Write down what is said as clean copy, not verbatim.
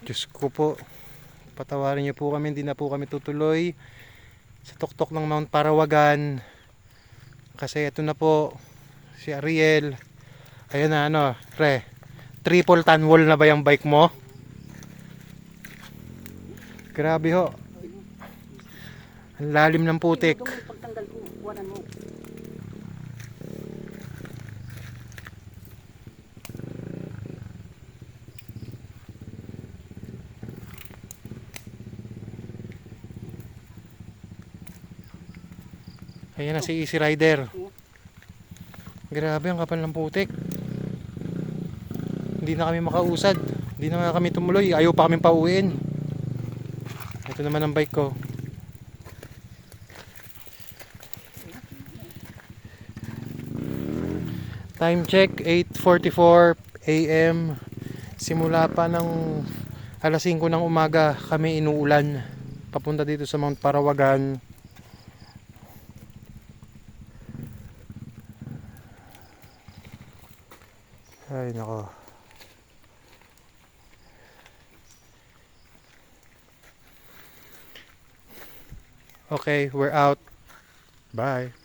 Diyos ko po, patawarin niyo po kami, hindi na po kami tutuloy sa tuktok ng Mount Parawagan. Kasi ito na po, si Ariel. Ayun na ano, pre, triple tan wall na ba yung bike mo? Grabe ho. Ang lalim ng putik. Pagtanggal ko, kuwanan mo. Ayan na si Easy Rider. Grabe ang kapal ng putik. Hindi na kami makausad. Hindi na kami tumuloy. Ayaw pa kami pauwiin. Ito naman ang bike ko. Time check 8:44 AM. Simula pa ng alas 5 ng umaga kami inuulan. Papunta dito sa Mount Parawagan. Ay nako. Okay, we're out. Bye.